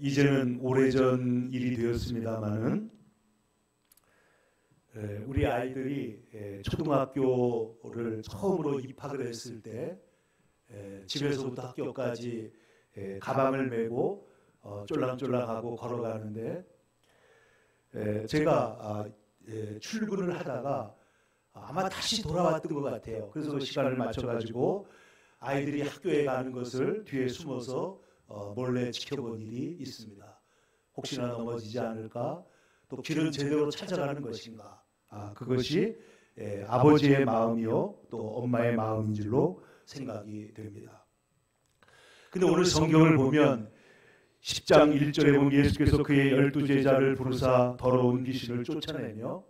이제는 오래전 일이 되었습니다마는 우리 아이들이 초등학교를 처음으로 입학을 했을 때 집에서부터 학교까지 가방을 메고 쫄랑쫄랑하고 걸어가는데 제가 출근을 하다가 아마 다시 돌아왔던 것 같아요. 그래서 그 시간을 맞춰가지고 아이들이 학교에 가는 것을 뒤에 숨어서 몰래 지켜본 일이 있습니다. 혹시나 넘어지지 않을까? 또 길은 제대로 찾아가는 것인가? 그것이 아버지의 마음이요 또 엄마의 마음인 줄로 생각이 됩니다. 근데 오늘 성경을 보면 10장 1절에 보면 예수께서 그의 12제자를 부르사 더러운 귀신을 쫓아내며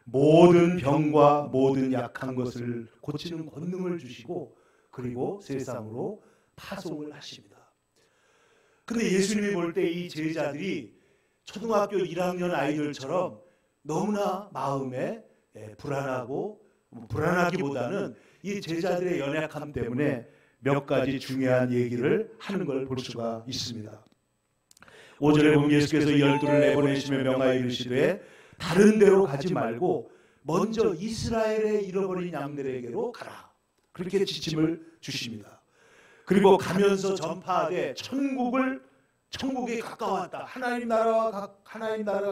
모든 병과 모든 약한 것을 고치는 권능을 주시고 그리고 세상으로 파송을 하십니다. 근데 예수님이 볼 때 이 제자들이 초등학교 1학년 아이들처럼 너무나 마음에 불안하고 불안하기보다는 이 제자들의 연약함 때문에 몇 가지 중요한 얘기를 하는 걸 볼 수가 있습니다. 5절에 보면 예수께서 12를 내보내시며 명하여 이르시되 다른 데로 가지 말고 먼저 이스라엘에 잃어버린 양들에게로 가라. 그렇게 지침을 주십니다. 그리고 가면서 전파하되 천국이 가까웠다. 하나님 나라가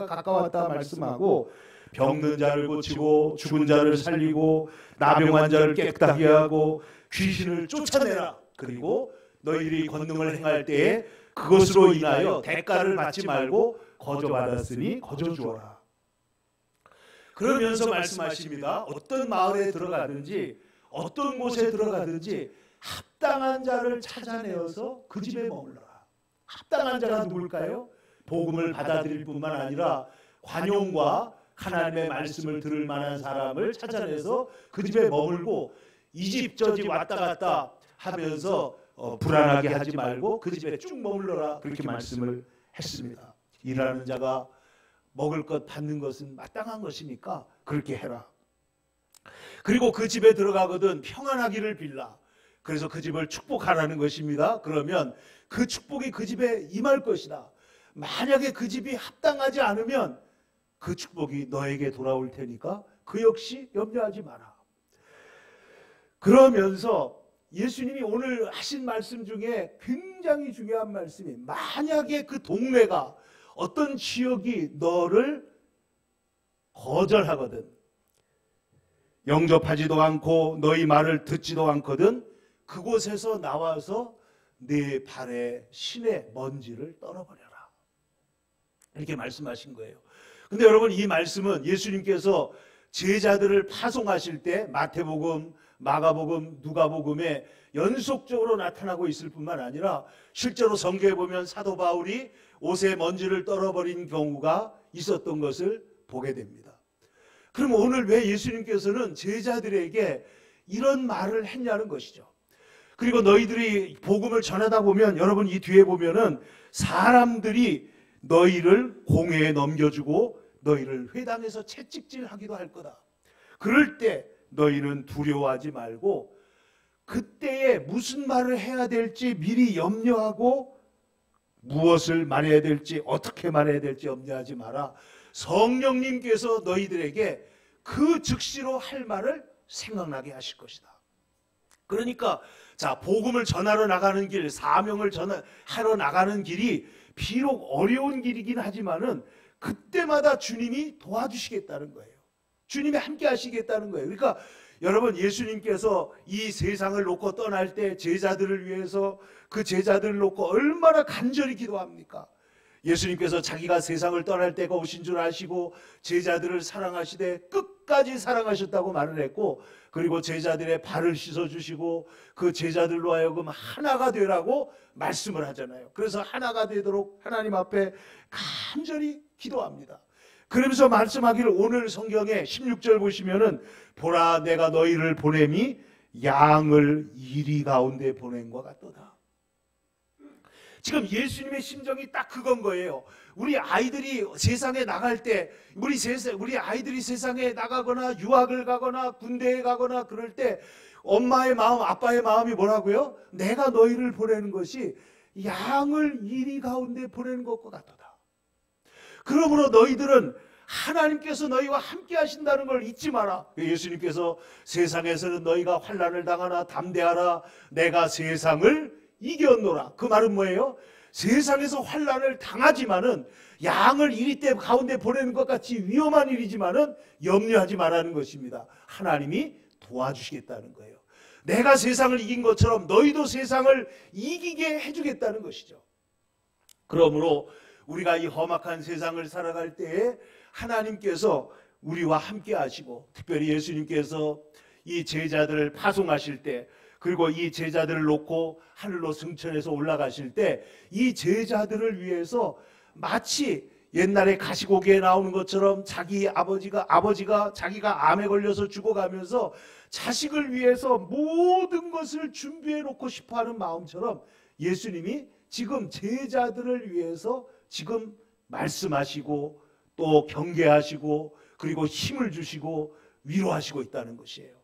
가까웠다 말씀하고 병든 자를 고치고 죽은 자를 살리고 나병 환자를 깨끗하게 하고 귀신을 쫓아내라. 그리고 너희들이 권능을 행할 때에 그것으로 인하여 대가를 받지 말고 거저받았으니 거저주어라. 그러면서 말씀하십니다. 어떤 마을에 들어가든지 어떤 곳에 들어가든지 합당한 자를 찾아내어서 그 집에 머물러라. 합당한 자가 누굴까요? 복음을 받아들일 뿐만 아니라 관용과 하나님의 말씀을 들을 만한 사람을 찾아내서 그 집에 머물고 이 집 저 집 왔다 갔다 하면서 불안하게 하지 말고 그 집에 쭉 머물러라. 그렇게 말씀을 했습니다. 일하는 자가 먹을 것 받는 것은 마땅한 것이니까 그렇게 해라. 그리고 그 집에 들어가거든 평안하기를 빌라. 그래서 그 집을 축복하라는 것입니다. 그러면 그 축복이 그 집에 임할 것이다. 만약에 그 집이 합당하지 않으면 그 축복이 너에게 돌아올 테니까 그 역시 염려하지 마라. 그러면서 예수님이 오늘 하신 말씀 중에 굉장히 중요한 말씀이 만약에 그 동네가 어떤 지역이 너를 거절하거든 영접하지도 않고 너희 말을 듣지도 않거든 그곳에서 나와서 네 발에 신의 먼지를 떨어버려라. 이렇게 말씀하신 거예요. 근데 여러분 이 말씀은 예수님께서 제자들을 파송하실 때 마태복음, 마가복음, 누가복음에 연속적으로 나타나고 있을 뿐만 아니라 실제로 성경에 보면 사도 바울이 옷에 먼지를 떨어버린 경우가 있었던 것을 보게 됩니다. 그럼 오늘 왜 예수님께서는 제자들에게 이런 말을 했냐는 것이죠. 그리고 너희들이 복음을 전하다 보면 여러분 이 뒤에 보면은 사람들이 너희를 공회에 넘겨주고 너희를 회당에서 채찍질하기도 할 거다. 그럴 때 너희는 두려워하지 말고 그때에 무슨 말을 해야 될지 미리 염려하고 무엇을 말해야 될지 어떻게 말해야 될지 염려하지 마라. 성령님께서 너희들에게 그 즉시로 할 말을 생각나게 하실 것이다. 그러니까 자 복음을 전하러 나가는 길, 사명을 전하러 나가는 길이 비록 어려운 길이긴 하지만은 그때마다 주님이 도와주시겠다는 거예요. 주님이 함께 하시겠다는 거예요. 그러니까 여러분 예수님께서 이 세상을 놓고 떠날 때 제자들을 위해서 그 제자들을 놓고 얼마나 간절히 기도합니까? 예수님께서 자기가 세상을 떠날 때가 오신 줄 아시고 제자들을 사랑하시되 끝까지 사랑하셨다고 말을 했고 그리고 제자들의 발을 씻어주시고 그 제자들로 하여금 하나가 되라고 말씀을 하잖아요. 그래서 하나가 되도록 하나님 앞에 간절히 기도합니다. 그러면서 말씀하기를 오늘 성경에 16절 보시면은 보라 내가 너희를 보냄이 양을 이리 가운데 보냄과 같도다. 지금 예수님의 심정이 딱 그건 거예요. 우리 아이들이 세상에 나갈 때 우리 아이들이 세상에 나가거나 유학을 가거나 군대에 가거나 그럴 때 엄마의 마음 아빠의 마음이 뭐라고요? 내가 너희를 보내는 것이 양을 이리 가운데 보내는 것과 같도다. 그러므로 너희들은 하나님께서 너희와 함께 하신다는 걸 잊지 마라. 예수님께서 세상에서는 너희가 환난을 당하나 담대하라. 내가 세상을 이겼노라. 그 말은 뭐예요? 세상에서 환난을 당하지만은 양을 이리 때 가운데 보내는 것 같이 위험한 일이지만은 염려하지 말라는 것입니다. 하나님이 도와주시겠다는 거예요. 내가 세상을 이긴 것처럼 너희도 세상을 이기게 해주겠다는 것이죠. 그러므로 우리가 이 험악한 세상을 살아갈 때에 하나님께서 우리와 함께 하시고, 특별히 예수님께서 이 제자들을 파송하실 때, 그리고 이 제자들을 놓고 하늘로 승천해서 올라가실 때 이 제자들을 위해서 마치 옛날에 가시고기에 나오는 것처럼 자기 아버지가 자기가 암에 걸려서 죽어가면서 자식을 위해서 모든 것을 준비해 놓고 싶어하는 마음처럼 예수님이 지금 제자들을 위해서 지금 말씀하시고 또 경계하시고 그리고 힘을 주시고 위로하시고 있다는 것이에요.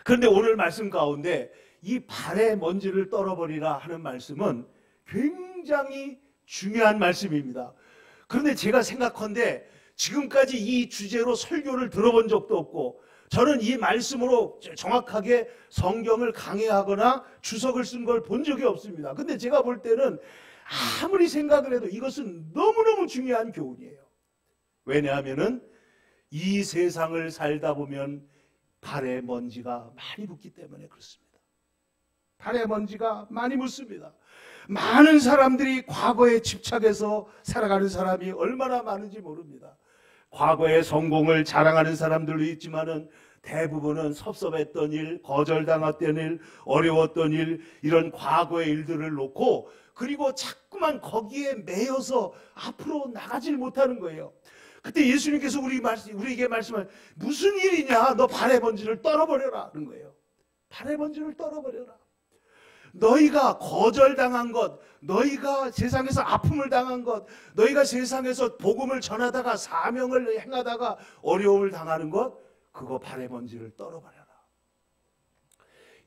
그런데 오늘 말씀 가운데 이 발의 먼지를 떨어버리라 하는 말씀은 굉장히 중요한 말씀입니다. 그런데 제가 생각컨대 지금까지 이 주제로 설교를 들어본 적도 없고, 저는 이 말씀으로 정확하게 성경을 강해하거나 주석을 쓴 걸 본 적이 없습니다. 근데 제가 볼 때는 아무리 생각을 해도 이것은 너무너무 중요한 교훈이에요. 왜냐하면은 이 세상을 살다 보면 발에 먼지가 많이 묻기 때문에 그렇습니다. 발에 먼지가 많이 묻습니다. 많은 사람들이 과거에 집착해서 살아가는 사람이 얼마나 많은지 모릅니다. 과거의 성공을 자랑하는 사람들도 있지만은 대부분은 섭섭했던 일, 거절당했던 일, 어려웠던 일, 이런 과거의 일들을 놓고 그리고 자꾸만 거기에 매여서 앞으로 나가질 못하는 거예요. 그때 예수님께서 우리에게 말씀하신 무슨 일이냐? 너 발의 먼지를 떨어버려라 하는 거예요. 발의 먼지를 떨어버려라. 너희가 거절당한 것, 너희가 세상에서 아픔을 당한 것, 너희가 세상에서 복음을 전하다가 사명을 행하다가 어려움을 당하는 것, 그거 발의 먼지를 떨어버려라.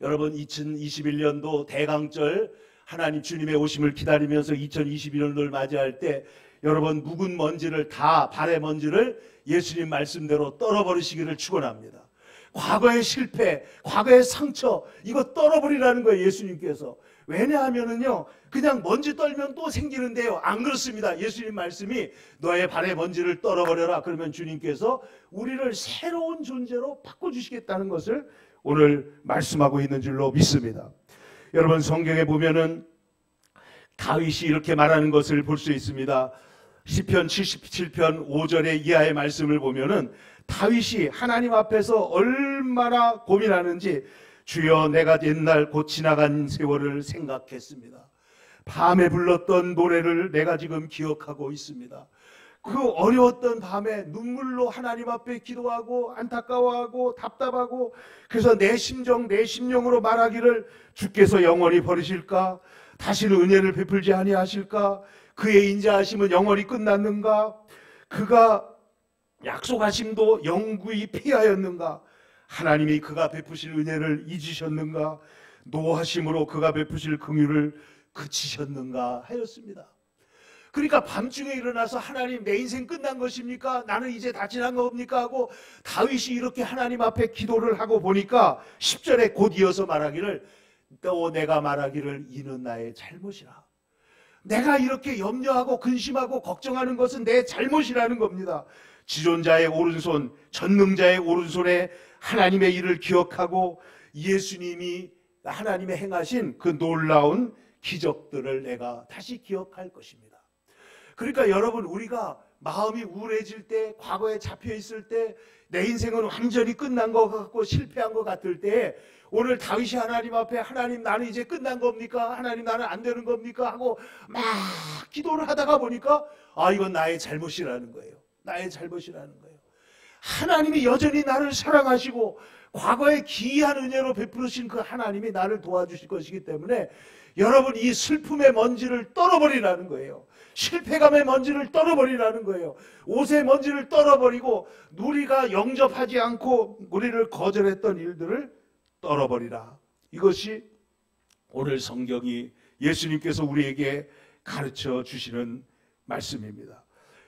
여러분 2021년도 대강절 하나님 주님의 오심을 기다리면서 2021년도를 맞이할 때 여러분 묵은 먼지를 다 발의 먼지를 예수님 말씀대로 떨어버리시기를 축원합니다. 과거의 실패, 과거의 상처 이거 떨어버리라는 거예요. 예수님께서. 왜냐하면은요 그냥 먼지 떨면 또 생기는데요. 안 그렇습니다. 예수님 말씀이 너의 발의 먼지를 떨어버려라. 그러면 주님께서 우리를 새로운 존재로 바꿔주시겠다는 것을 오늘 말씀하고 있는 줄로 믿습니다. 여러분 성경에 보면은 다윗이 이렇게 말하는 것을 볼 수 있습니다. 시편 77편 5절의 이하의 말씀을 보면은 다윗이 하나님 앞에서 얼마나 고민하는지 주여 내가 옛날 곧 지나간 세월을 생각했습니다. 밤에 불렀던 노래를 내가 지금 기억하고 있습니다. 그 어려웠던 밤에 눈물로 하나님 앞에 기도하고 안타까워하고 답답하고 그래서 내 심정 내 심령으로 말하기를 주께서 영원히 버리실까? 다시는 은혜를 베풀지 아니하실까? 그의 인자하심은 영원히 끝났는가? 그가 약속하심도 영구히 폐하였는가? 하나님이 그가 베푸실 은혜를 잊으셨는가? 노하심으로 그가 베푸실 긍휼을 그치셨는가 하였습니다. 그러니까 밤중에 일어나서 하나님 내 인생 끝난 것입니까? 나는 이제 다 지난 겁니까? 하고 다윗이 이렇게 하나님 앞에 기도를 하고 보니까 10절에 곧 이어서 말하기를 또 내가 말하기를 이는 나의 잘못이라. 내가 이렇게 염려하고 근심하고 걱정하는 것은 내 잘못이라는 겁니다. 지존자의 오른손, 전능자의 오른손에 하나님의 일을 기억하고 예수님이 하나님의 행하신 그 놀라운 기적들을 내가 다시 기억할 것입니다. 그러니까 여러분 우리가 마음이 우울해질 때, 과거에 잡혀있을 때, 내 인생은 완전히 끝난 것 같고 실패한 것 같을 때 오늘 다윗이 하나님 앞에 하나님 나는 이제 끝난 겁니까? 하나님 나는 안 되는 겁니까? 하고 막 기도를 하다가 보니까 아 이건 나의 잘못이라는 거예요. 나의 잘못이라는 거예요. 하나님이 여전히 나를 사랑하시고 과거에 기이한 은혜로 베푸신 그 하나님이 나를 도와주실 것이기 때문에 여러분 이 슬픔의 먼지를 떨어버리라는 거예요. 실패감의 먼지를 떨어버리라는 거예요. 옷의 먼지를 떨어버리고 우리가 영접하지 않고 우리를 거절했던 일들을 떨어버리라. 이것이 오늘 성경이 예수님께서 우리에게 가르쳐 주시는 말씀입니다.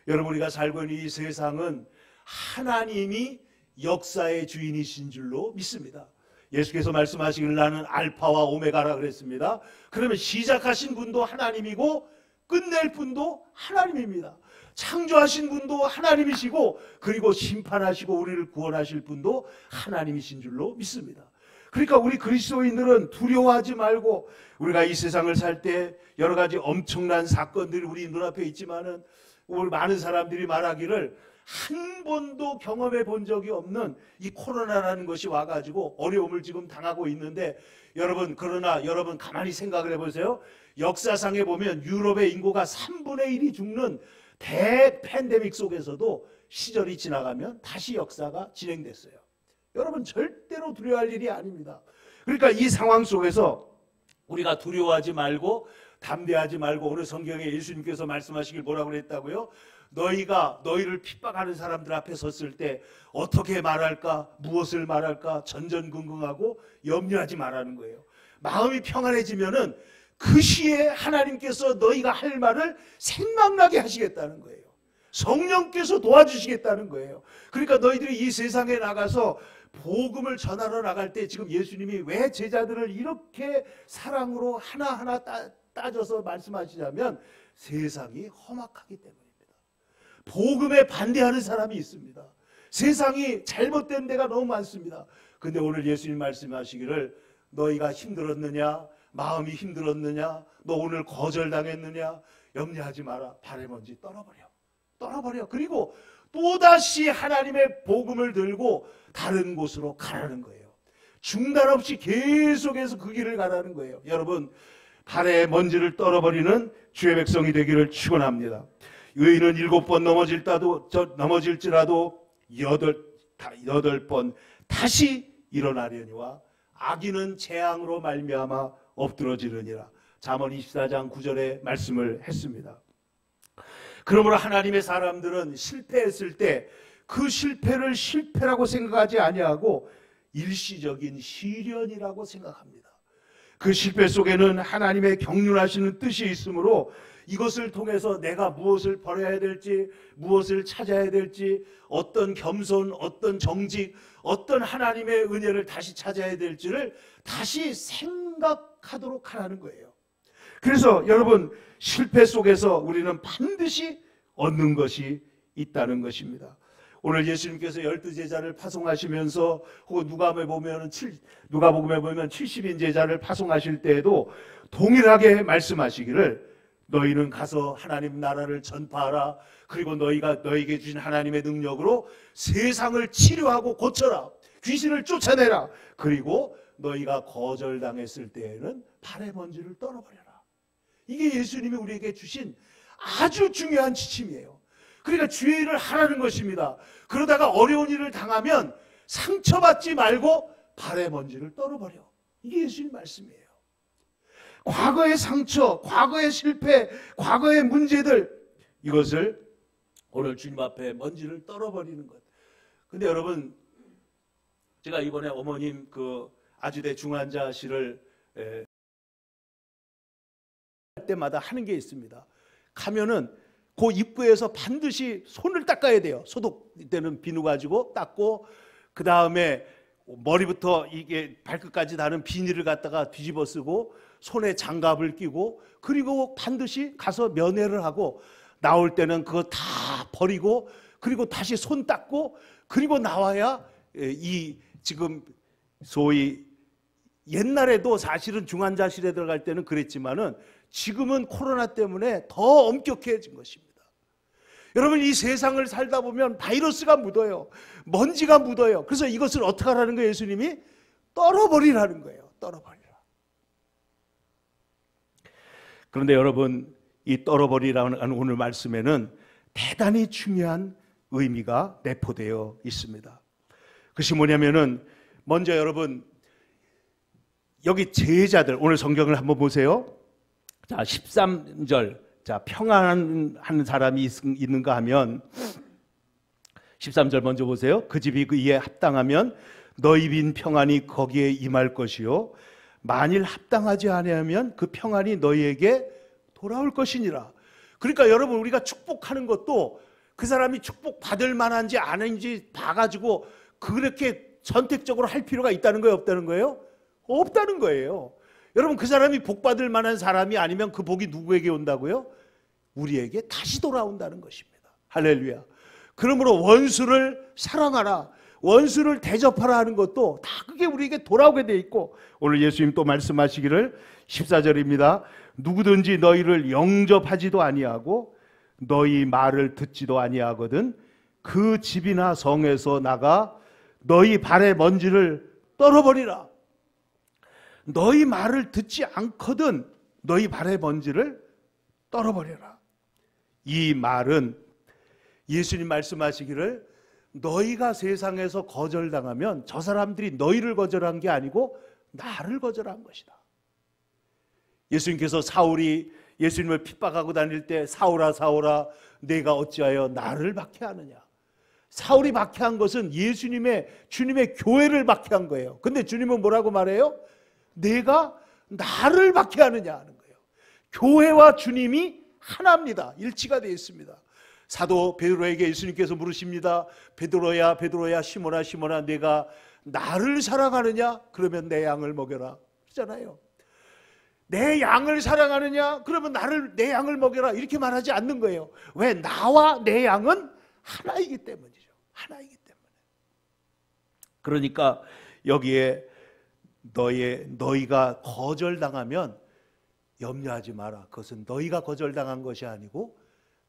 여러분, 우리가 살고 있는 이 세상은 하나님이 역사의 주인이신 줄로 믿습니다. 예수께서 말씀하시길 나는 알파와 오메가라 그랬습니다. 그러면 시작하신 분도 하나님이고 끝낼 분도 하나님입니다. 창조하신 분도 하나님이시고 그리고 심판하시고 우리를 구원하실 분도 하나님이신 줄로 믿습니다. 그러니까 우리 그리스도인들은 두려워하지 말고, 우리가 이 세상을 살 때 여러 가지 엄청난 사건들이 우리 눈앞에 있지만은 우리 많은 사람들이 말하기를 한 번도 경험해 본 적이 없는 이 코로나라는 것이 와가지고 어려움을 지금 당하고 있는데, 여러분, 그러나 여러분 가만히 생각을 해보세요. 역사상에 보면 유럽의 인구가 3분의 1이 죽는 대팬데믹 속에서도 시절이 지나가면 다시 역사가 진행됐어요. 여러분, 절대로 두려워할 일이 아닙니다. 그러니까 이 상황 속에서 우리가 두려워하지 말고 담대하지 말고, 오늘 성경에 예수님께서 말씀하시길 뭐라고 그랬다고요? 너희가 너희를 핍박하는 사람들 앞에 섰을 때 어떻게 말할까, 무엇을 말할까 전전긍긍하고 염려하지 말라는 거예요. 마음이 평안해지면은 그 시에 하나님께서 너희가 할 말을 생각나게 하시겠다는 거예요. 성령께서 도와주시겠다는 거예요. 그러니까 너희들이 이 세상에 나가서 복음을 전하러 나갈 때 지금 예수님이 왜 제자들을 이렇게 사랑으로 하나하나 따져서 말씀하시자면 세상이 험악하기 때문입니다. 복음에 반대하는 사람이 있습니다. 세상이 잘못된 데가 너무 많습니다. 근데 오늘 예수님 말씀하시기를 너희가 힘들었느냐, 마음이 힘들었느냐, 너 오늘 거절당했느냐, 염려하지 마라. 발에 먼지 떨어버려. 그리고 또다시 하나님의 복음을 들고 다른 곳으로 가라는 거예요. 중단 없이 계속해서 그 길을 가라는 거예요. 여러분, 발에 먼지를 떨어버리는 주의 백성이 되기를 축원합니다. 의인은 7번 넘어질지라도 8번 다시 일어나려니와 악인은 재앙으로 말미암아 엎드러지느니라. 잠언 24장 9절에 말씀을 했습니다. 그러므로 하나님의 사람들은 실패했을 때 그 실패를 실패라고 생각하지 아니하고 일시적인 시련이라고 생각합니다. 그 실패 속에는 하나님의 경륜하시는 뜻이 있으므로 이것을 통해서 내가 무엇을 버려야 될지, 무엇을 찾아야 될지, 어떤 겸손, 어떤 정직, 어떤 하나님의 은혜를 다시 찾아야 될지를 다시 생각하도록 하라는 거예요. 그래서 여러분, 실패 속에서 우리는 반드시 얻는 것이 있다는 것입니다. 오늘 예수님께서 12제자를 파송하시면서, 혹은 누가복음에 보면 70인 제자를 파송하실 때에도 동일하게 말씀하시기를 너희는 가서 하나님 나라를 전파하라. 그리고 너희가 너희에게 주신 하나님의 능력으로 세상을 치료하고 고쳐라. 귀신을 쫓아내라. 그리고 너희가 거절당했을 때에는 발에 먼지를 떨어버려라. 이게 예수님이 우리에게 주신 아주 중요한 지침이에요. 그러니까 주의 일을 하라는 것입니다. 그러다가 어려운 일을 당하면 상처받지 말고 발에 먼지를 떨어버려. 이게 예수님 말씀이에요. 과거의 상처, 과거의 실패, 과거의 문제들, 이것을 오늘 주님 앞에 먼지를 떨어버리는 것. 근데 여러분, 제가 이번에 어머님 그 아주대 중환자실을 할 때마다 하는 게 있습니다. 가면은 그 입구에서 반드시 손을 닦아야 돼요. 소독되는 비누 가지고 닦고, 그 다음에 머리부터 이게 발끝까지 다는 비닐을 갖다가 뒤집어 쓰고 손에 장갑을 끼고, 그리고 반드시 가서 면회를 하고, 나올 때는 그거 다 버리고, 그리고 다시 손 닦고, 그리고 나와야 이 지금 소위 옛날에도 사실은 중환자실에 들어갈 때는 그랬지만은 지금은 코로나 때문에 더 엄격해진 것입니다. 여러분, 이 세상을 살다 보면 바이러스가 묻어요. 먼지가 묻어요. 그래서 이것을 어떻게 하라는 거예요? 예수님이 떨어버리라는 거예요. 떨어버리라. 그런데 여러분, 이 떨어버리라는 오늘 말씀에는 대단히 중요한 의미가 내포되어 있습니다. 그것이 뭐냐면은, 먼저 여러분, 여기 제자들, 오늘 성경을 한번 보세요. 자, 13절. 자, 평안한 사람이 있는가 하면 13절 먼저 보세요. 그 집이 그 이에 합당하면 너희 빈 평안이 거기에 임할 것이요 만일 합당하지 아니하면 그 평안이 너희에게 돌아올 것이니라. 그러니까 여러분, 우리가 축복하는 것도 그 사람이 축복받을 만한지 아닌지 봐가지고 그렇게 선택적으로 할 필요가 있다는 거예요, 없다는 거예요? 없다는 거예요. 여러분, 그 사람이 복받을 만한 사람이 아니면 그 복이 누구에게 온다고요? 우리에게 다시 돌아온다는 것입니다. 할렐루야. 그러므로 원수를 사랑하라, 원수를 대접하라 하는 것도 다 그게 우리에게 돌아오게 돼 있고, 오늘 예수님 또 말씀하시기를 14절입니다. 누구든지 너희를 영접하지도 아니하고 너희 말을 듣지도 아니하거든 그 집이나 성에서 나가 너희 발의 먼지를 떨어버리라. 너희 말을 듣지 않거든 너희 발의 먼지를 떨어버려라. 이 말은 예수님 말씀하시기를 너희가 세상에서 거절당하면 저 사람들이 너희를 거절한 게 아니고 나를 거절한 것이다. 예수님께서 사울이 예수님을 핍박하고 다닐 때 사울아 사울아 내가 어찌하여 나를 박해하느냐. 사울이 박해한 것은 주님의 교회를 박해한 거예요. 근데 주님은 뭐라고 말해요? 내가 나를 박해하느냐 하는 거예요. 교회와 주님이 하나입니다. 일치가 되어 있습니다. 사도 베드로에게 예수님께서 물으십니다. 베드로야 베드로야 시몬아 시몬아 내가 나를 사랑하느냐? 그러면 내 양을 먹여라 그러잖아요. 내 양을 사랑하느냐? 그러면 내 양을 먹여라 이렇게 말하지 않는 거예요. 왜? 나와 내 양은 하나이기 때문이죠. 하나이기 때문에. 그러니까 여기에 너희가 거절당하면 염려하지 마라. 그것은 너희가 거절당한 것이 아니고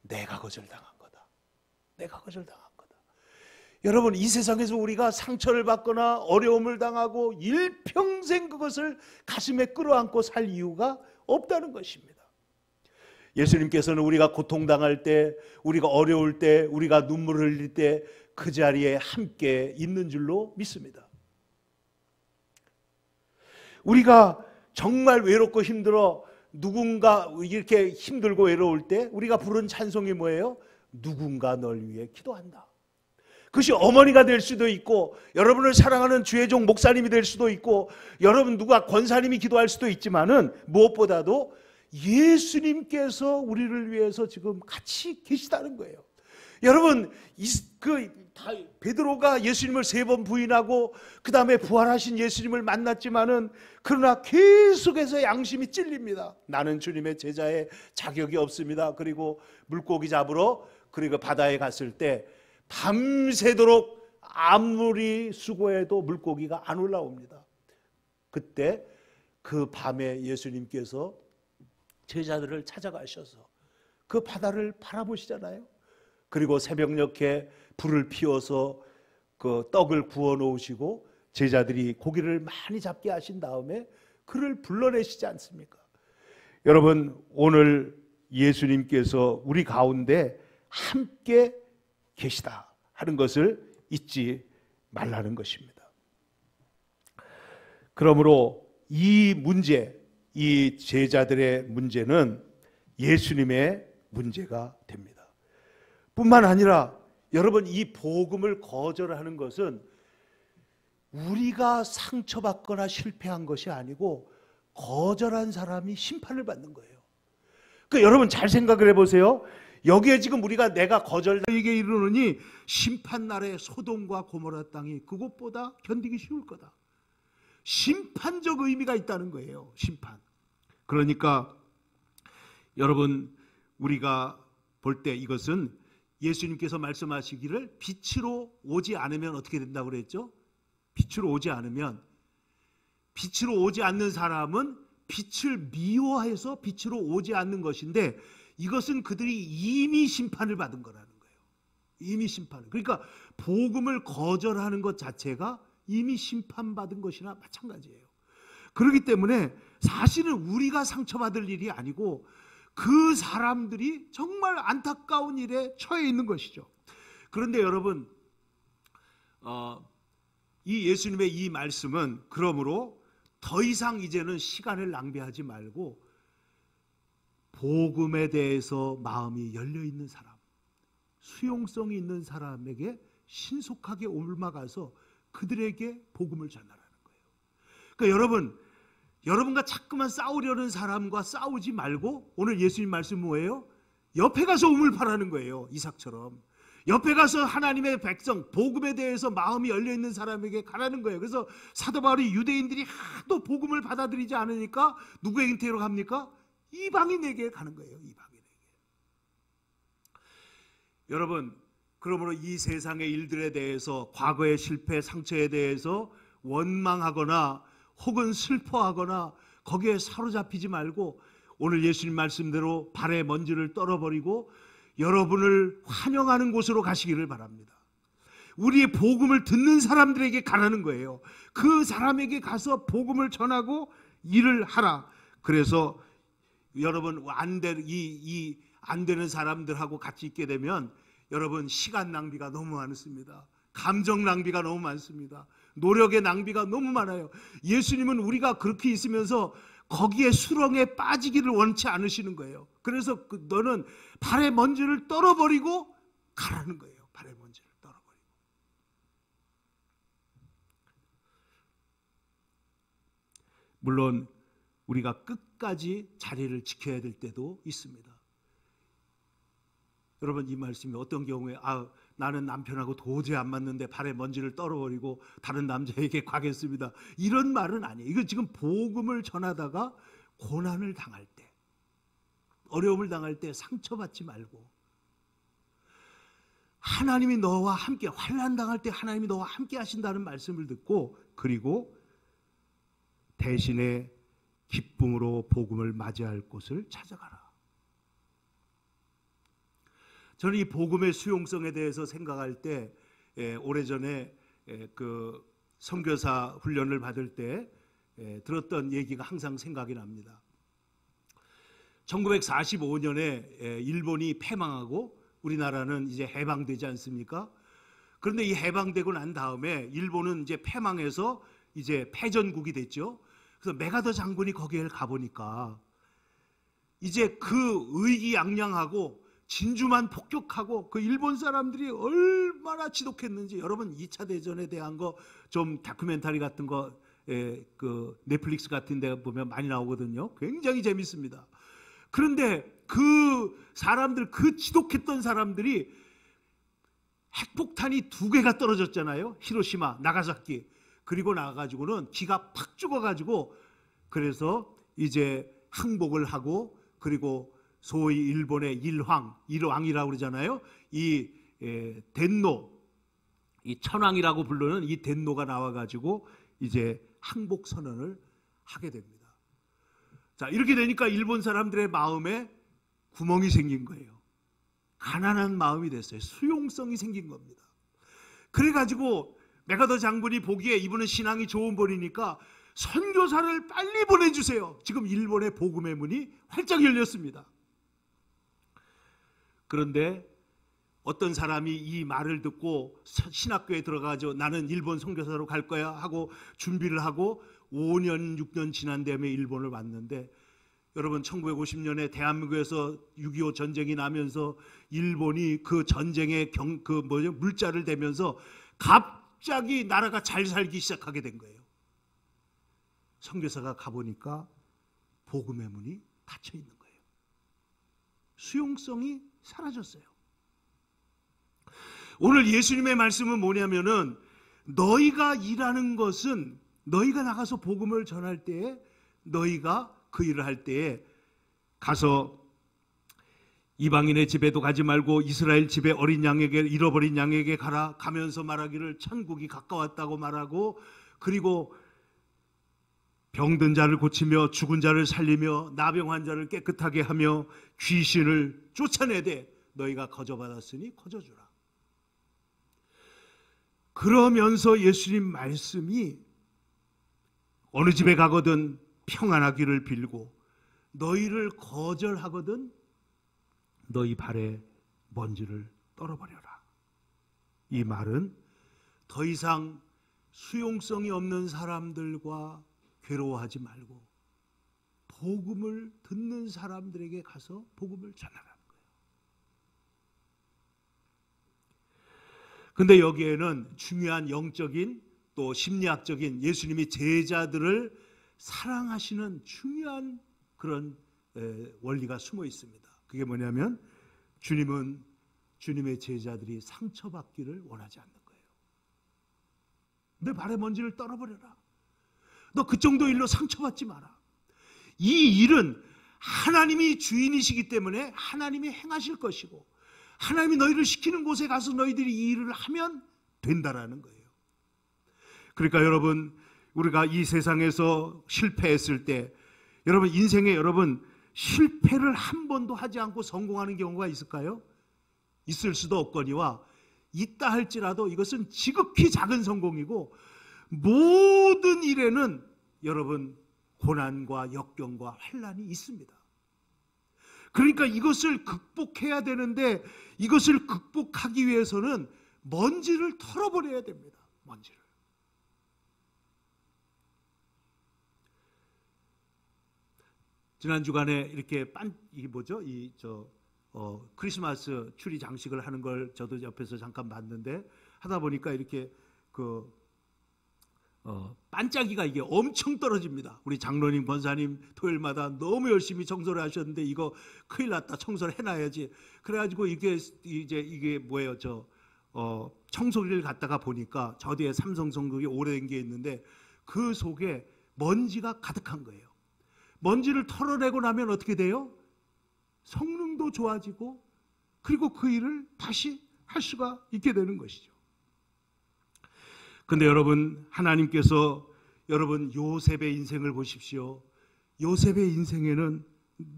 내가 거절당한 거다. 내가 거절당한 거다. 여러분, 이 세상에서 우리가 상처를 받거나 어려움을 당하고 일평생 그것을 가슴에 끌어안고 살 이유가 없다는 것입니다. 예수님께서는 우리가 고통당할 때, 우리가 어려울 때, 우리가 눈물을 흘릴 때 그 자리에 함께 있는 줄로 믿습니다. 우리가 정말 외롭고 힘들어 누군가 이렇게 힘들고 외로울 때 우리가 부른 찬송이 뭐예요? 누군가 널 위해 기도한다. 그것이 어머니가 될 수도 있고 여러분을 사랑하는 주의 종 목사님이 될 수도 있고 여러분 누가 권사님이 기도할 수도 있지만은 무엇보다도 예수님께서 우리를 위해서 지금 같이 계시다는 거예요. 여러분, 베드로가 예수님을 3번 부인하고 그 다음에 부활하신 예수님을 만났지만은 그러나 계속해서 양심이 찔립니다. 나는 주님의 제자의 자격이 없습니다. 그리고 물고기 잡으러 그리고 바다에 갔을 때 밤새도록 아무리 수고해도 물고기가 안 올라옵니다. 그때 그 밤에 예수님께서 제자들을 찾아가셔서 그 바다를 바라보시잖아요. 그리고 새벽녘에 불을 피워서 그 떡을 구워 놓으시고 제자들이 고기를 많이 잡게 하신 다음에 그를 불러내시지 않습니까? 여러분, 오늘 예수님께서 우리 가운데 함께 계시다 하는 것을 잊지 말라는 것입니다. 그러므로 이 문제, 이 제자들의 문제는 예수님의 문제가 됩니다. 뿐만 아니라 여러분, 이 복음을 거절하는 것은 우리가 상처받거나 실패한 것이 아니고 거절한 사람이 심판을 받는 거예요. 그러니까 여러분 잘 생각을 해보세요. 여기에 지금 우리가 내가 거절에게 이르노니 심판날에 소돔과 고모라 땅이 그곳보다 견디기 쉬울 거다. 심판적 의미가 있다는 거예요. 심판. 그러니까 여러분, 우리가 볼 때 이것은 예수님께서 말씀하시기를 빛으로 오지 않으면 어떻게 된다고 그랬죠? 빛으로 오지 않으면, 빛으로 오지 않는 사람은 빛을 미워해서 빛으로 오지 않는 것인데 이것은 그들이 이미 심판을 받은 거라는 거예요. 이미 심판을. 그러니까 복음을 거절하는 것 자체가 이미 심판받은 것이나 마찬가지예요. 그렇기 때문에 사실은 우리가 상처받을 일이 아니고 그 사람들이 정말 안타까운 일에 처해 있는 것이죠. 그런데 여러분, 이 예수님의 이 말씀은 그러므로 더 이상 이제는 시간을 낭비하지 말고 복음에 대해서 마음이 열려있는 사람, 수용성이 있는 사람에게 신속하게 옮아가서 그들에게 복음을 전하라는 거예요. 그러니까 여러분, 여러분과 자꾸만 싸우려는 사람과 싸우지 말고 오늘 예수님 말씀 뭐예요? 옆에 가서 우물파라는 거예요. 이삭처럼. 옆에 가서 하나님의 백성, 복음에 대해서 마음이 열려있는 사람에게 가라는 거예요. 그래서 사도 바울이 유대인들이 하도 복음을 받아들이지 않으니까 누구에게로 갑니까? 이방인에게 가는 거예요. 이방인에게. 여러분, 그러므로 이 세상의 일들에 대해서, 과거의 실패, 상처에 대해서 원망하거나 혹은 슬퍼하거나 거기에 사로잡히지 말고 오늘 예수님 말씀대로 발의 먼지를 떨어버리고 여러분을 환영하는 곳으로 가시기를 바랍니다. 우리의 복음을 듣는 사람들에게 가라는 거예요. 그 사람에게 가서 복음을 전하고 일을 하라. 그래서 여러분 안 되는 사람들하고 같이 있게 되면 여러분 시간 낭비가 너무 많습니다. 감정 낭비가 너무 많습니다. 노력의 낭비가 너무 많아요. 예수님은 우리가 그렇게 있으면서 거기에 수렁에 빠지기를 원치 않으시는 거예요. 그래서 너는 발의 먼지를 떨어버리고 가라는 거예요. 발의 먼지를 떨어버리고. 물론 우리가 끝까지 자리를 지켜야 될 때도 있습니다. 여러분 이 말씀이 어떤 경우에 나는 남편하고 도저히 안 맞는데 발에 먼지를 떨어버리고 다른 남자에게 가겠습니다. 이런 말은 아니에요. 이거 지금 복음을 전하다가 고난을 당할 때, 어려움을 당할 때 상처받지 말고 하나님이 너와 함께, 환난 당할 때 하나님이 너와 함께 하신다는 말씀을 듣고 그리고 대신에 기쁨으로 복음을 맞이할 곳을 찾아가라. 저는 이 복음의 수용성에 대해서 생각할 때 오래전에 그 선교사 훈련을 받을 때 들었던 얘기가 항상 생각이 납니다. 1945년에 일본이 패망하고 우리나라는 이제 해방되지 않습니까? 그런데 이 해방되고 난 다음에 일본은 이제 패망해서 이제 패전국이 됐죠. 그래서 메가더 장군이 거기에 가보니까 이제 그 의기양양하고 진주만 폭격하고 그 일본 사람들이 얼마나 지독했는지 여러분 2차 대전에 대한 거 좀 다큐멘터리 같은 거 그 넷플릭스 같은 데 보면 많이 나오거든요. 굉장히 재밌습니다. 그런데 그 사람들, 그 지독했던 사람들이 핵폭탄이 2개가 떨어졌잖아요. 히로시마, 나가사키. 그리고 나가지고는 기가 팍 죽어가지고 그래서 이제 항복을 하고 그리고 소위 일본의 일왕이라고 그러잖아요. 이 덴노, 이 천황이라고 부르는 이 덴노가 나와가지고 이제 항복 선언을 하게 됩니다. 자, 이렇게 되니까 일본 사람들의 마음에 구멍이 생긴 거예요. 가난한 마음이 됐어요. 수용성이 생긴 겁니다. 그래가지고 메가더 장군이 보기에 이분은 신앙이 좋은 분이니까 선교사를 빨리 보내주세요. 지금 일본의 복음의 문이 활짝 열렸습니다. 그런데 어떤 사람이 이 말을 듣고 신학교에 들어가서 나는 일본 선교사로 갈 거야 하고 준비를 하고 5년 6년 지난 다음에 일본을 왔는데 여러분 1950년에 대한민국에서 6.25 전쟁이 나면서 일본이 그 전쟁의 물자를 대면서 갑자기 나라가 잘 살기 시작하게 된 거예요. 선교사가 가보니까 복음의 문이 닫혀 있는 거예요. 수용성이 사라졌어요. 오늘 예수님의 말씀은 뭐냐면은 너희가 일하는 것은 너희가 나가서 복음을 전할 때에 너희가 그 일을 할 때에 가서 이방인의 집에도 가지 말고 이스라엘 집에 어린 양에게 잃어버린 양에게 가라. 가면서 말하기를 천국이 가까웠다고 말하고 그리고 병든 자를 고치며 죽은 자를 살리며 나병 환자를 깨끗하게 하며 귀신을 쫓아내되 너희가 거저받았으니 거저주라. 그러면서 예수님 말씀이 어느 집에 가거든 평안하기를 빌고 너희를 거절하거든 너희 발에 먼지를 떨어버려라. 이 말은 더 이상 수용성이 없는 사람들과 괴로워하지 말고 복음을 듣는 사람들에게 가서 복음을 전하라는 거예요. 근데 여기에는 중요한 영적인 또 심리학적인 예수님이 제자들을 사랑하시는 중요한 그런 원리가 숨어 있습니다. 그게 뭐냐면 주님은 주님의 제자들이 상처받기를 원하지 않는 거예요. 내 발의 먼지를 떨어버려라. 너 그 정도 일로 상처받지 마라. 이 일은 하나님이 주인이시기 때문에 하나님이 행하실 것이고 하나님이 너희를 시키는 곳에 가서 너희들이 이 일을 하면 된다라는 거예요. 그러니까 여러분, 우리가 이 세상에서 실패했을 때 여러분 인생에 여러분 실패를 한 번도 하지 않고 성공하는 경우가 있을까요? 있을 수도 없거니와 있다 할지라도 이것은 지극히 작은 성공이고 모든 일에는 여러분 고난과 역경과 환난이 있습니다. 그러니까 이것을 극복해야 되는데 이것을 극복하기 위해서는 먼지를 털어버려야 됩니다. 먼지를. 지난 주간에 이렇게 이게 뭐죠? 크리스마스 추리 장식을 하는 걸 저도 옆에서 잠깐 봤는데 하다 보니까 이렇게 반짝이가 이게 엄청 떨어집니다. 우리 장로님, 권사님 토요일마다 너무 열심히 청소를 하셨는데 이거 큰일 났다. 청소를 해놔야지. 그래가지고 이게 뭐예요? 청소기를 갖다가 보니까 저 뒤에 삼성 청소기 오래된 게 있는데 그 속에 먼지가 가득한 거예요. 먼지를 털어내고 나면 어떻게 돼요? 성능도 좋아지고 그리고 그 일을 다시 할 수가 있게 되는 것이죠. 근데 여러분, 하나님께서 여러분 요셉의 인생을 보십시오. 요셉의 인생에는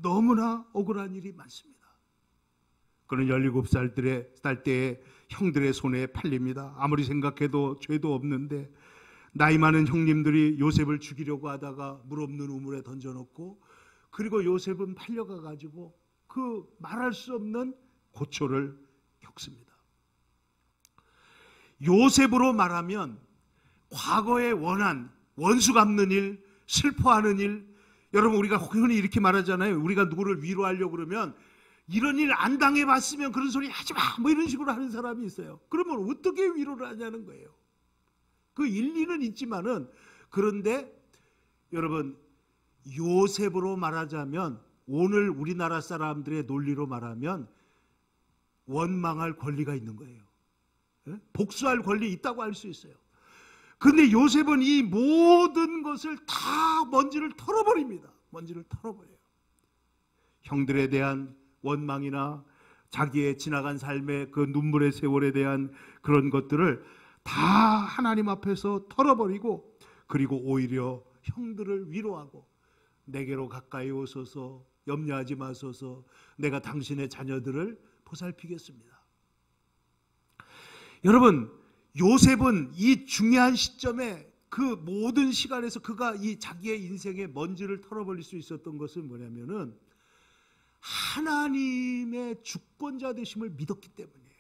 너무나 억울한 일이 많습니다. 그는 17살 때에 형들의 손에 팔립니다. 아무리 생각해도 죄도 없는데 나이 많은 형님들이 요셉을 죽이려고 하다가 물 없는 우물에 던져놓고 그리고 요셉은 팔려가 가지고 그 말할 수 없는 고초를 겪습니다. 요셉으로 말하면 과거에 원한 원수 갚는 일, 슬퍼하는 일, 여러분 우리가 흔히 이렇게 말하잖아요. 우리가 누구를 위로하려고 그러면 이런 일 안 당해봤으면 그런 소리 하지 마 뭐 이런 식으로 하는 사람이 있어요. 그러면 어떻게 위로를 하냐는 거예요. 그 일리는 있지만은 그런데 여러분 요셉으로 말하자면 오늘 우리나라 사람들의 논리로 말하면 원망할 권리가 있는 거예요. 복수할 권리 있다고 할 수 있어요. 근데 요셉은 이 모든 것을 다 먼지를 털어버립니다. 먼지를 털어버려요. 형들에 대한 원망이나 자기의 지나간 삶의 그 눈물의 세월에 대한 그런 것들을 다 하나님 앞에서 털어버리고 그리고 오히려 형들을 위로하고 내게로 가까이 오소서 염려하지 마소서 내가 당신의 자녀들을 보살피겠습니다. 여러분 요셉은 이 중요한 시점에 그 모든 시간에서 그가 이 자기의 인생의 먼지를 털어버릴 수 있었던 것은 뭐냐면은 하나님의 주권자 되심을 믿었기 때문이에요.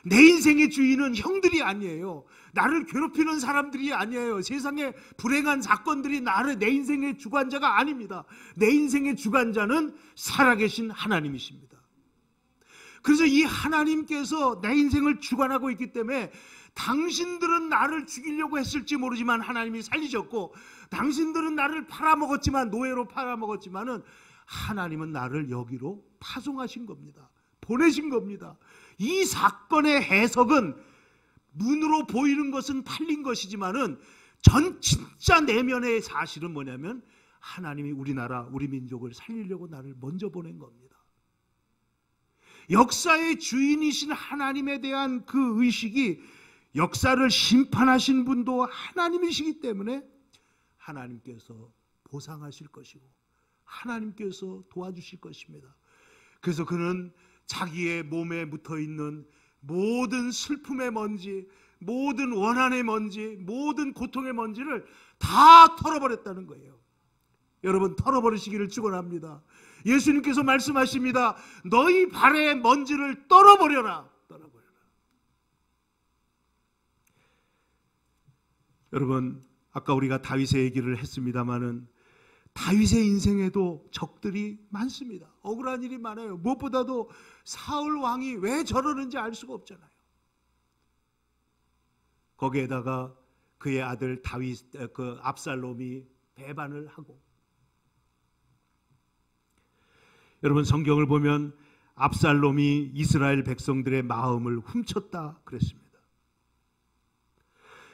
내 인생의 주인은 형들이 아니에요. 나를 괴롭히는 사람들이 아니에요. 세상에 불행한 사건들이 내 인생의 주관자가 아닙니다. 내 인생의 주관자는 살아계신 하나님이십니다. 그래서 이 하나님께서 내 인생을 주관하고 있기 때문에 당신들은 나를 죽이려고 했을지 모르지만 하나님이 살리셨고 당신들은 나를 팔아먹었지만 노예로 팔아먹었지만은 하나님은 나를 여기로 파송하신 겁니다. 보내신 겁니다. 이 사건의 해석은 눈으로 보이는 것은 팔린 것이지만은 진짜 내면의 사실은 뭐냐면 하나님이 우리나라 우리 민족을 살리려고 나를 먼저 보낸 겁니다. 역사의 주인이신 하나님에 대한 그 의식이 역사를 심판하신 분도 하나님이시기 때문에 하나님께서 보상하실 것이고 하나님께서 도와주실 것입니다. 그래서 그는 자기의 몸에 묻어있는 모든 슬픔의 먼지, 모든 원한의 먼지, 모든 고통의 먼지를 다 털어버렸다는 거예요. 여러분 털어버리시기를 축원합니다. 예수님께서 말씀하십니다. 너희 발의 먼지를 떨어버려라. 떨어버려라. 여러분 아까 우리가 다윗의 얘기를 했습니다마는 다윗의 인생에도 적들이 많습니다. 억울한 일이 많아요. 무엇보다도 사울 왕이 왜 저러는지 알 수가 없잖아요. 거기에다가 그의 아들 다윗 그 압살롬이 배반을 하고, 여러분 성경을 보면 압살롬이 이스라엘 백성들의 마음을 훔쳤다 그랬습니다.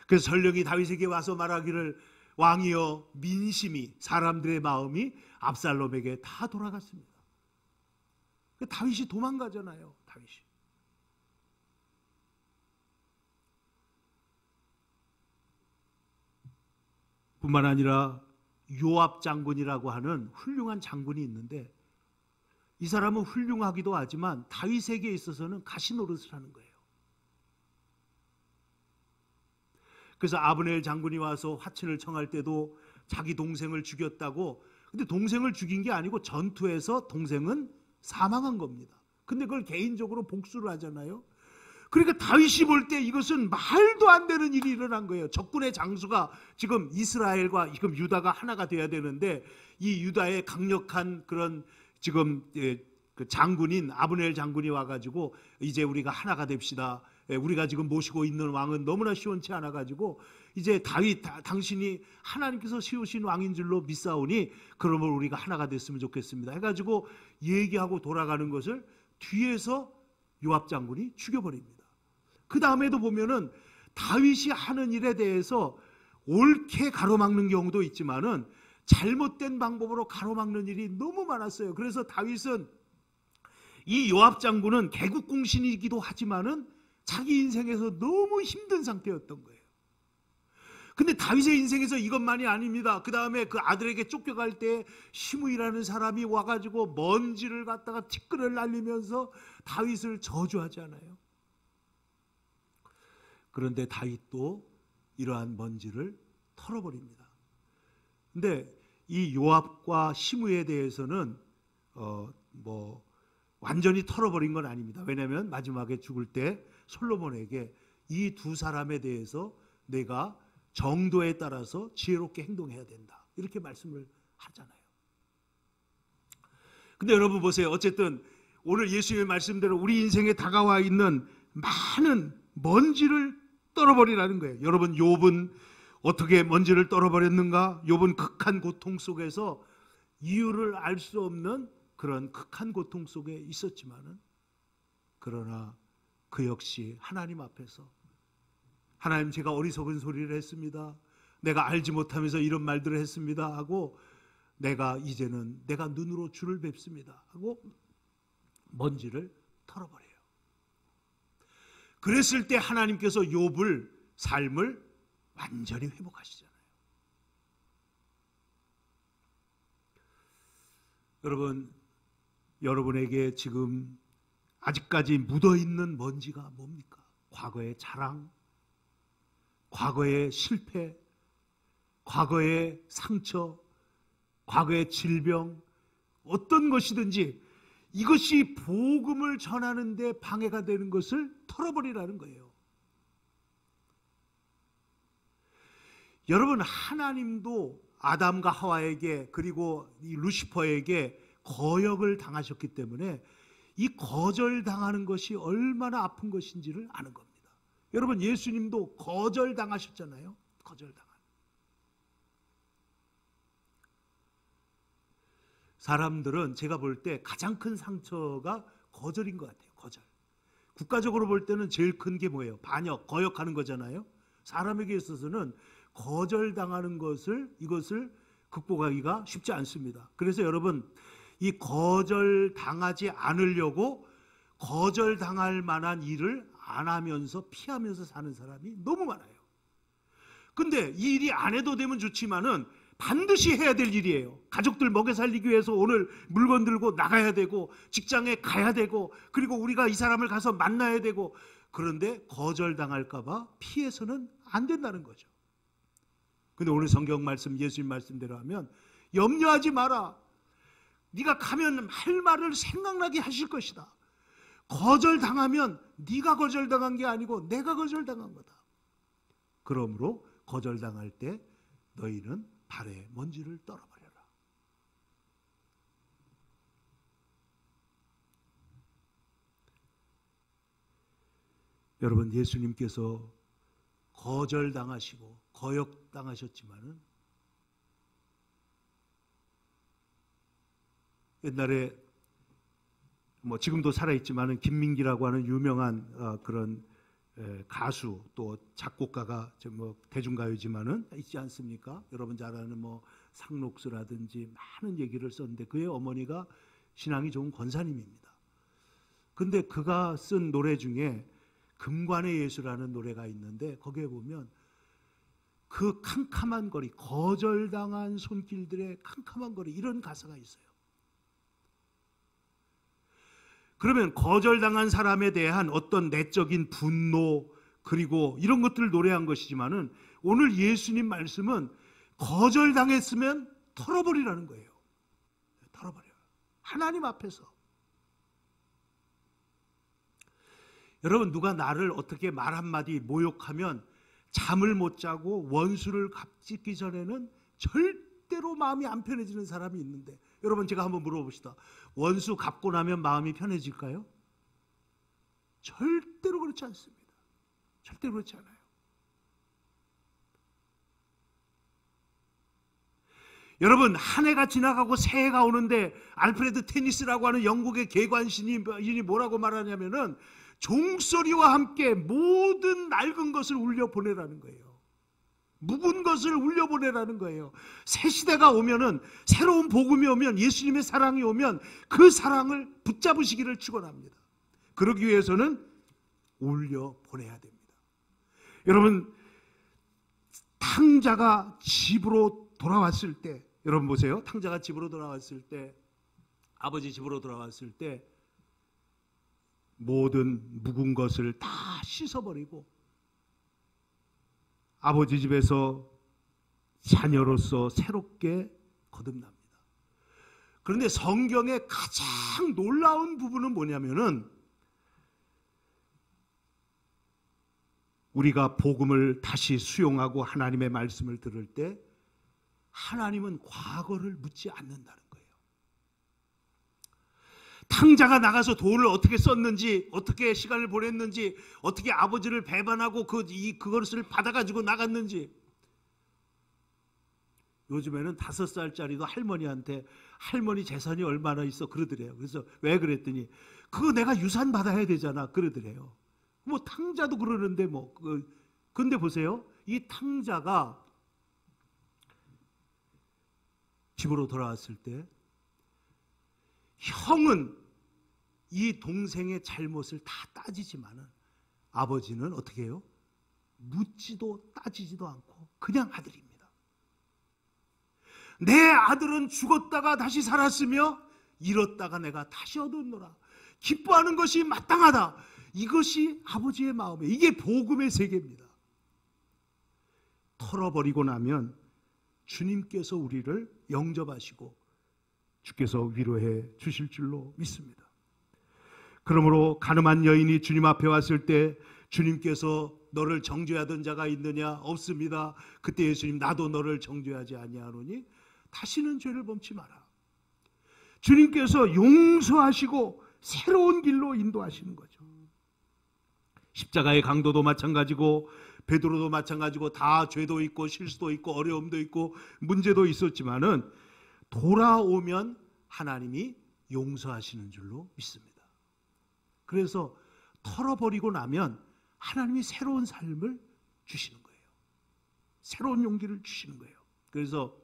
그래서 전령이 다윗에게 와서 말하기를 왕이여 민심이 사람들의 마음이 압살롬에게 다 돌아갔습니다. 다윗이 도망가잖아요. 다윗이. 뿐만 아니라 요압 장군이라고 하는 훌륭한 장군이 있는데 이 사람은 훌륭하기도 하지만 다윗에게 있어서는 가시노릇을 하는 거예요. 그래서 아브넬 장군이 와서 화친을 청할 때도 자기 동생을 죽였다고, 근데 동생을 죽인 게 아니고 전투에서 동생은 사망한 겁니다. 근데 그걸 개인적으로 복수를 하잖아요. 그러니까 다윗이 볼 때 이것은 말도 안 되는 일이 일어난 거예요. 적군의 장수가 지금 이스라엘과 지금 유다가 하나가 돼야 되는데 이 유다의 강력한 그런 지금 그 장군인 아브넬 장군이 와가지고 이제 우리가 하나가 됩시다. 우리가 지금 모시고 있는 왕은 너무나 시원치 않아가지고 이제 다윗 당신이 하나님께서 세우신 왕인 줄로 믿사오니 그러면 우리가 하나가 됐으면 좋겠습니다 해가지고 얘기하고 돌아가는 것을 뒤에서 요압 장군이 죽여버립니다. 그 다음에도 보면은 다윗이 하는 일에 대해서 옳게 가로막는 경우도 있지만은 잘못된 방법으로 가로막는 일이 너무 많았어요. 그래서 다윗은 이 요압 장군은 개국공신이기도 하지만은 자기 인생에서 너무 힘든 상태였던 거예요. 근데 다윗의 인생에서 이것만이 아닙니다. 그 다음에 그 아들에게 쫓겨갈 때 시므이라는 사람이 와가지고 먼지를 갖다가 티끌을 날리면서 다윗을 저주하잖아요. 그런데 다윗도 이러한 먼지를 털어버립니다. 근데 이 요압과 시므에 대해서는 완전히 털어버린 건 아닙니다. 왜냐하면 마지막에 죽을 때 솔로몬에게 이 두 사람에 대해서 내가 정도에 따라서 지혜롭게 행동해야 된다 이렇게 말씀을 하잖아요. 근데 여러분 보세요. 어쨌든 오늘 예수님의 말씀대로 우리 인생에 다가와 있는 많은 먼지를 떨어버리라는 거예요. 여러분 욥은 어떻게 먼지를 떨어버렸는가? 욥은 극한 고통 속에서 이유를 알 수 없는 그런 극한 고통 속에 있었지만은 그러나 그 역시 하나님 앞에서 하나님 제가 어리석은 소리를 했습니다. 내가 알지 못하면서 이런 말들을 했습니다 하고 내가 이제는 내가 눈으로 주를 뵙습니다 하고 먼지를 털어버려요. 그랬을 때 하나님께서 욥을 삶을 완전히 회복하시잖아요. 여러분, 여러분에게 지금 아직까지 묻어있는 먼지가 뭡니까? 과거의 자랑, 과거의 실패, 과거의 상처, 과거의 질병, 어떤 것이든지 이것이 복음을 전하는 데 방해가 되는 것을 털어버리라는 거예요. 여러분, 하나님도 아담과 하와에게 그리고 이 루시퍼에게 거역을 당하셨기 때문에 이 거절당하는 것이 얼마나 아픈 것인지를 아는 겁니다. 여러분, 예수님도 거절당하셨잖아요. 거절당한. 사람들은 제가 볼 때 가장 큰 상처가 거절인 것 같아요. 거절. 국가적으로 볼 때는 제일 큰 게 뭐예요? 반역, 거역하는 거잖아요. 사람에게 있어서는 거절당하는 이것을 극복하기가 쉽지 않습니다. 그래서 여러분, 이 거절당하지 않으려고 거절당할 만한 일을 안 하면서 피하면서 사는 사람이 너무 많아요. 근데 이 일이 안 해도 되면 좋지만은 반드시 해야 될 일이에요. 가족들 먹여 살리기 위해서 오늘 물건 들고 나가야 되고 직장에 가야 되고 그리고 우리가 이 사람을 가서 만나야 되고 그런데 거절당할까 봐 피해서는 안 된다는 거죠. 근데 오늘 성경 말씀 예수님 말씀대로 하면 염려하지 마라. 네가 가면 할 말을 생각나게 하실 것이다. 거절당하면 네가 거절당한 게 아니고 내가 거절당한 거다. 그러므로 거절당할 때 너희는 발에 먼지를 떨어버려라. 여러분, 예수님께서 거절당하시고 거역당하셨지만은 옛날에 뭐 지금도 살아있지만은 김민기라고 하는 유명한 그런 가수 또 작곡가가 뭐 대중가요지만은 있지 않습니까? 여러분 잘 아는 뭐 상록수라든지 많은 얘기를 썼는데 그의 어머니가 신앙이 좋은 권사님입니다. 근데 그가 쓴 노래 중에 금관의 예수라는 노래가 있는데 거기에 보면 그 캄캄한 거리, 거절당한 손길들의 캄캄한 거리 이런 가사가 있어요. 그러면 거절당한 사람에 대한 어떤 내적인 분노 그리고 이런 것들을 노래한 것이지만은 오늘 예수님 말씀은 거절당했으면 털어버리라는 거예요. 털어버려. 하나님 앞에서. 여러분 누가 나를 어떻게 말 한마디 모욕하면 잠을 못 자고 원수를 갚기 전에는 절대로 마음이 안 편해지는 사람이 있는데 여러분 제가 한번 물어봅시다. 원수 갚고 나면 마음이 편해질까요? 절대로 그렇지 않습니다. 절대로 그렇지 않아요. 여러분 한 해가 지나가고 새해가 오는데 알프레드 테니스라고 하는 영국의 개관신이 뭐라고 말하냐면은 종소리와 함께 모든 낡은 것을 울려보내라는 거예요. 묵은 것을 울려보내라는 거예요. 새 시대가 오면은 새로운 복음이 오면 예수님의 사랑이 오면 그 사랑을 붙잡으시기를 축원합니다. 그러기 위해서는 울려보내야 됩니다. 여러분 탕자가 집으로 돌아왔을 때 여러분 보세요. 탕자가 집으로 돌아왔을 때 아버지 집으로 돌아왔을 때 모든 묵은 것을 다 씻어버리고 아버지 집에서 자녀로서 새롭게 거듭납니다. 그런데 성경의 가장 놀라운 부분은 뭐냐면은 우리가 복음을 다시 수용하고 하나님의 말씀을 들을 때 하나님은 과거를 묻지 않는다는 거예요. 탕자가 나가서 돈을 어떻게 썼는지, 어떻게 시간을 보냈는지, 어떻게 아버지를 배반하고 그것을 받아가지고 나갔는지. 요즘에는 5살짜리도 할머니한테 할머니 재산이 얼마나 있어 그러더래요. 그래서 왜 그랬더니 그거 내가 유산 받아야 되잖아 그러더래요. 뭐 탕자도 그러는데 뭐 근데 보세요. 이 탕자가 집으로 돌아왔을 때 형은 이 동생의 잘못을 다 따지지만은 아버지는 어떻게 해요? 묻지도 따지지도 않고 그냥 아들입니다. 내 아들은 죽었다가 다시 살았으며 잃었다가 내가 다시 얻었노라. 기뻐하는 것이 마땅하다. 이것이 아버지의 마음이에요. 이게 복음의 세계입니다. 털어버리고 나면 주님께서 우리를 영접하시고 주께서 위로해 주실 줄로 믿습니다. 그러므로 가늠한 여인이 주님 앞에 왔을 때 주님께서 너를 정죄하던 자가 있느냐? 없습니다. 그때 예수님 나도 너를 정죄하지 아니하노니 다시는 죄를 범치 마라. 주님께서 용서하시고 새로운 길로 인도하시는 거죠. 십자가의 강도도 마찬가지고 베드로도 마찬가지고 다 죄도 있고 실수도 있고 어려움도 있고 문제도 있었지만은 돌아오면 하나님이 용서하시는 줄로 믿습니다. 그래서 털어버리고 나면 하나님이 새로운 삶을 주시는 거예요. 새로운 용기를 주시는 거예요. 그래서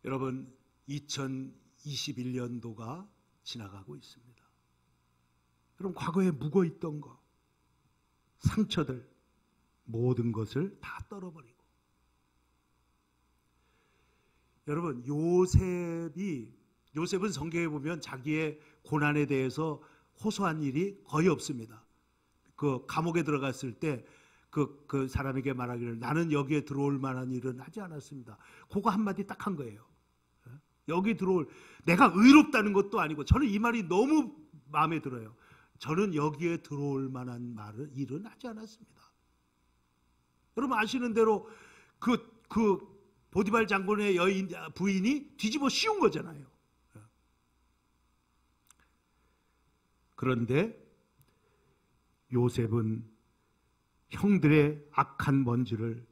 여러분 2021년도가 지나가고 있습니다. 여러분 과거에 묵어있던 거, 상처들 모든 것을 다 떨어버리고 여러분 요셉은 성경에 보면 자기의 고난에 대해서 호소한 일이 거의 없습니다. 그 감옥에 들어갔을 때 그 사람에게 말하기를 나는 여기에 들어올 만한 일은 하지 않았습니다. 그거 한마디 딱 한 거예요. 여기 들어올 내가 의롭다는 것도 아니고 저는 이 말이 너무 마음에 들어요. 저는 여기에 들어올 만한 일은 하지 않았습니다. 여러분 아시는 대로 그 보디발 장군의 부인이 뒤집어 씌운 거잖아요. 그런데 요셉은 형들의 악한 먼지를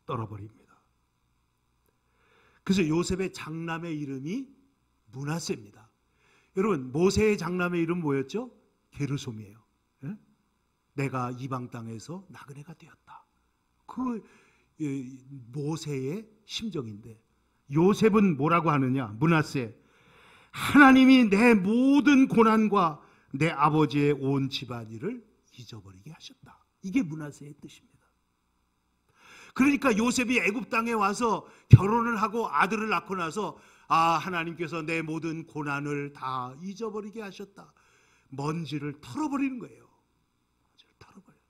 떨어버립니다. 그래서 요셉의 장남의 이름이 므낫세입니다. 여러분, 모세의 장남의 이름 뭐였죠? 게르솜이에요. 예? 내가 이방 땅에서 나그네가 되었다. 그 모세의 심정인데, 요셉은 뭐라고 하느냐? 므낫세, 하나님이 내 모든 고난과 내 아버지의 온 집안일을 잊어버리게 하셨다. 이게 므낫세의 뜻입니다. 그러니까 요셉이 애굽 땅에 와서 결혼을 하고 아들을 낳고 나서 하나님께서 내 모든 고난을 다 잊어버리게 하셨다. 먼지를 털어버리는 거예요. 먼지를 털어버려요.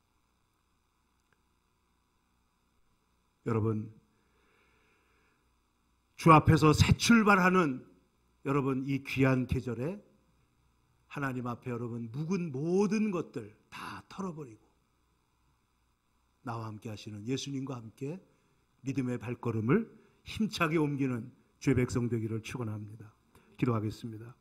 여러분, 주 앞에서 새 출발하는 여러분 이 귀한 계절에 하나님 앞에 여러분 묵은 모든 것들 다 털어버리고 나와 함께 하시는 예수님과 함께 믿음의 발걸음을 힘차게 옮기는 주의 백성 되기를 축원합니다. 기도하겠습니다.